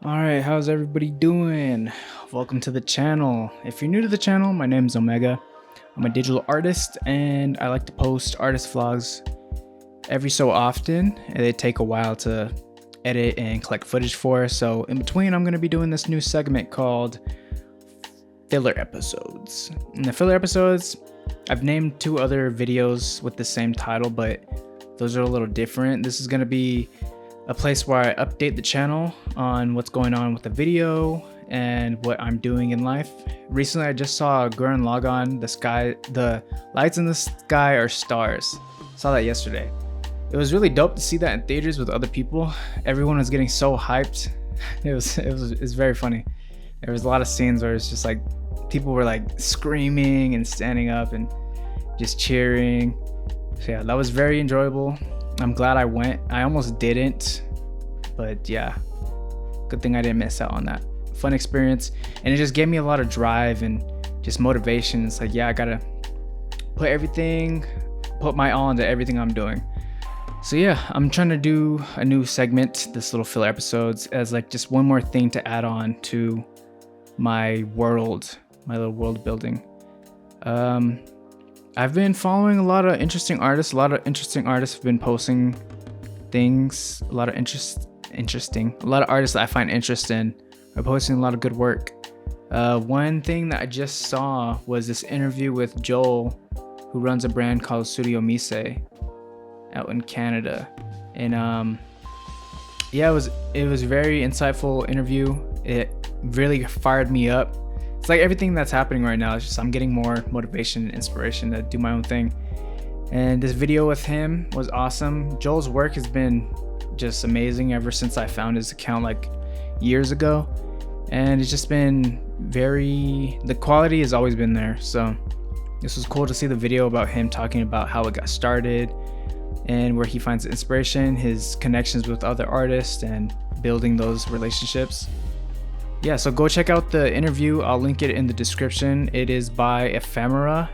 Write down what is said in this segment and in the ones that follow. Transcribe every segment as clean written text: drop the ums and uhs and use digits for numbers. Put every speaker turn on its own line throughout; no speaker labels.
Alright, how's everybody doing? Welcome to the channel. If you're new to the channel, my name is Omega. I'm a digital artist and I like to post artist vlogs every so often. They take a while to edit and collect footage for, so in between I'm going to be doing this new segment called filler episodes. In the filler episodes, I've named 2 other videos with the same title, but those are a little different. This is going to be a place where I update the channel on what's going on with the video and what I'm doing in life. Recently, I just saw Gurren Lagann, the lights in the sky are stars. Saw that yesterday. It was really dope to see that in theaters with other people. Everyone was getting so hyped. It was very funny. There was a lot of scenes where it's just like people were like screaming and standing up and just cheering. So yeah, that was very enjoyable. I'm glad I went. I almost didn't, but yeah, good thing I didn't miss out on that. Fun experience, and it just gave me a lot of drive and just motivation. It's like, yeah, I gotta put my all into everything I'm doing. So yeah, I'm trying to do a new segment, this little filler episodes, as like just one more thing to add on to my little world building. I've been following a lot of interesting artists. A lot of interesting artists have been posting things. A lot of artists that I find interest in are posting a lot of good work. One thing that I just saw was this interview with Joel, who runs a brand called Studio Mise out in Canada. And yeah, it was a very insightful interview. It really fired me up. It's like everything that's happening right now. It's just I'm getting more motivation and inspiration to do my own thing. And this video with him was awesome. Joel's work has been just amazing ever since I found his account like years ago. And it's just been the quality has always been there. So this was cool to see the video about him talking about how it got started and where he finds inspiration, his connections with other artists and building those relationships. Yeah, so go check out the interview. I'll link it in the description. It is by Ephemera.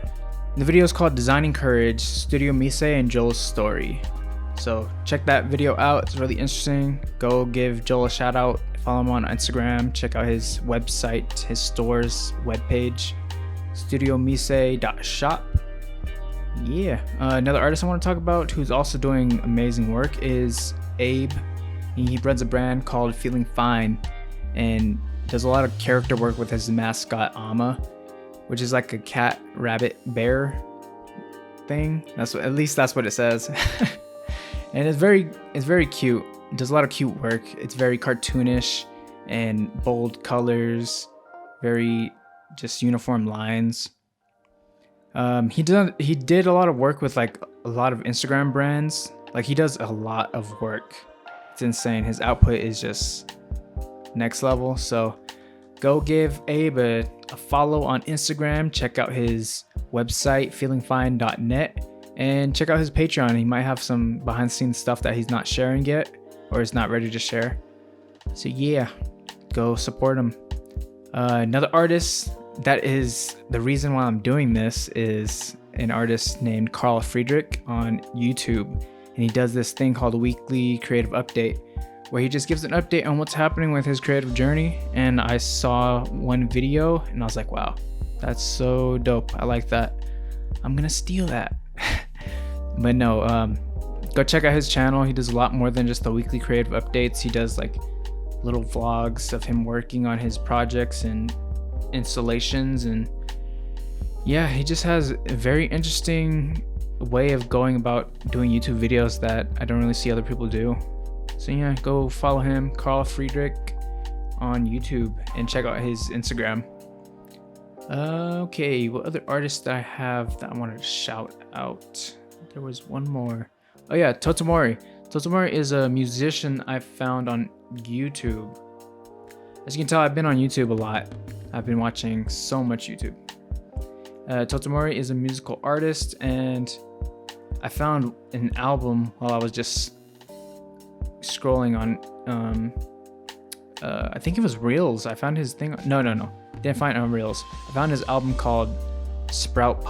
The video is called Designing Courage, Studio Mise and Joel's Story. So check that video out. It's really interesting. Go give Joel a shout out. Follow him on Instagram. Check out his website, his store's webpage, studiomise.shop. Yeah, another artist I want to talk about who's also doing amazing work is Abe. He runs a brand called Feeling Fine and does a lot of character work with his mascot Amma, which is like a cat, rabbit, bear thing. At least that's what it says. And it's very cute. It does a lot of cute work. It's very cartoonish and bold colors, very just uniform lines. He did a lot of work with like a lot of Instagram brands. Like he does a lot of work. It's insane. His output is just next level. So go give Abe a follow on Instagram. Check out his website, feelingfine.net, and check out his Patreon. He might have some behind the scenes stuff that he's not sharing yet or is not ready to share. So yeah, go support him. Another artist that is the reason why I'm doing this is an artist named Carl Friedrich on YouTube, and he does this thing called a weekly creative update, where he just gives an update on what's happening with his creative journey. And I saw one video and I was like, wow, that's so dope. I like that. I'm gonna steal that. But no, go check out his channel. He does a lot more than just the weekly creative updates. He does like little vlogs of him working on his projects and installations, and yeah, he just has a very interesting way of going about doing YouTube videos that I don't really see other people do. So yeah, go follow him, Carl Friedrich, on YouTube, and check out his Instagram. Okay, what other artist I have that I wanted to shout out? There was one more. Oh yeah, Totomori. Totomori is a musician I found on YouTube. As you can tell, I've been on YouTube a lot. I've been watching so much YouTube. Totomori is a musical artist, and I found an album while I was just scrolling on I think it was Reels. I found his thing. No, didn't find it on Reels. I found his album called Sprout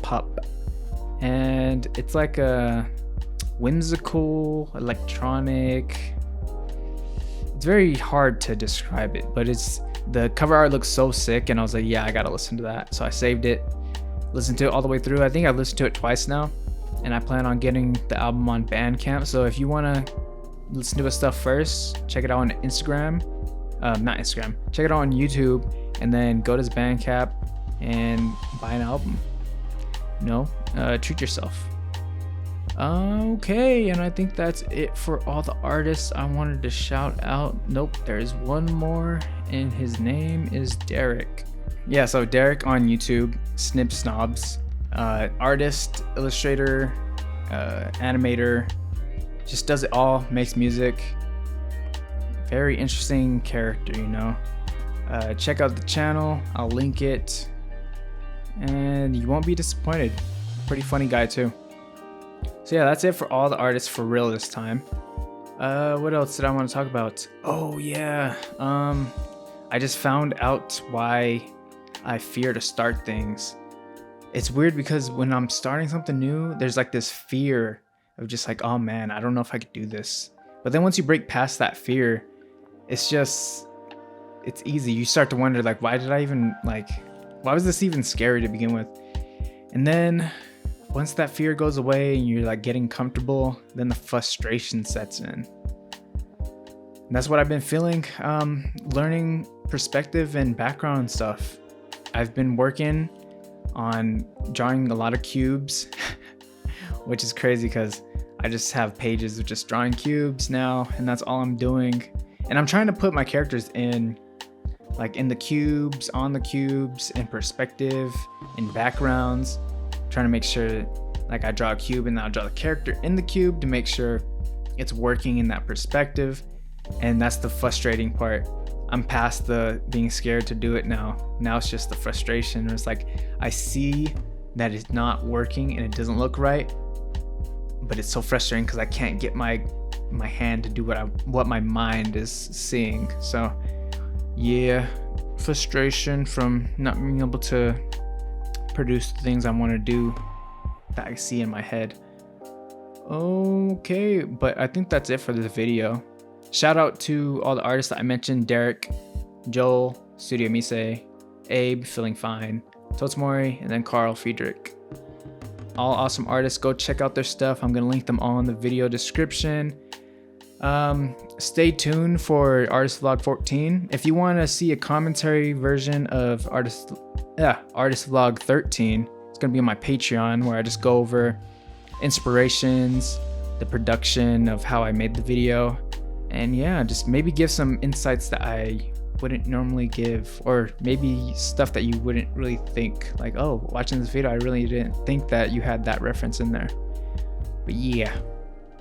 Pup, and it's like a whimsical electronic it's very hard to describe it, but the cover art looks so sick, and I was like, yeah, I gotta listen to that. So I saved it, listened to it all the way through. I think I've listened to it twice now, and I plan on getting the album on Bandcamp. So if you wanna listen to his stuff first, check it out on Instagram. Not Instagram. Check it out on YouTube, and then go to his Bandcamp and buy an album. Treat yourself. Okay, and I think that's it for all the artists I wanted to shout out. Nope, there's one more, and his name is Derek. Yeah, so Derek on YouTube, Snip Snobs, artist, illustrator, animator, just does it all, makes music. Very interesting character, check out the channel, I'll link it, and you won't be disappointed. Pretty funny guy too. So yeah, that's it for all the artists for real this time. What else did I want to talk about? Oh yeah, I just found out why I fear to start things. It's weird because when I'm starting something new, there's like this fear of just like, oh man, I don't know if I could do this. But then once you break past that fear, it's easy. You start to wonder like, why was this even scary to begin with? And then once that fear goes away and you're like getting comfortable, then the frustration sets in. And that's what I've been feeling, learning perspective and background stuff. I've been working on drawing a lot of cubes, which is crazy because I just have pages of just drawing cubes now, and that's all I'm doing. And I'm trying to put my characters in the cubes, on the cubes, in perspective, in backgrounds. Trying to make sure like I draw a cube and then I'll draw the character in the cube to make sure it's working in that perspective. And that's the frustrating part. I'm past the being scared to do it now. Now it's just the frustration. It's like I see that it's not working and it doesn't look right, but it's so frustrating because I can't get my hand to do what my mind is seeing. So yeah, frustration from not being able to produce the things I want to do that I see in my head. Okay, but I think that's it for this video. Shout out to all the artists that I mentioned: Derek, Joel, Studio Mise, Abe, Feeling Fine, Totsumori, and then Carl Friedrich. All awesome artists. Go check out their stuff. I'm gonna link them all in the video description. Stay tuned for Artist Vlog 14. If you want to see a commentary version of Artist Vlog 13, it's gonna be on my Patreon, where I just go over inspirations, the production of how I made the video, and yeah, just maybe give some insights that I wouldn't normally give, or maybe stuff that you wouldn't really think, like, oh, watching this video I really didn't think that you had that reference in there. But yeah,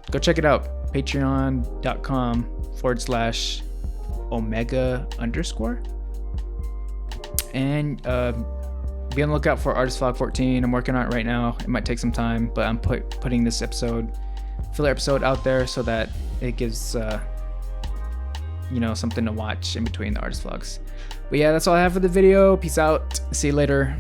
go check it out. patreon.com/omega_. And be on the lookout for Artist Vlog 14. I'm working on it right now. It might take some time, but I'm putting this filler episode out there so that it gives something to watch in between the artist vlogs. But yeah, that's all I have for the video. Peace out. See you later.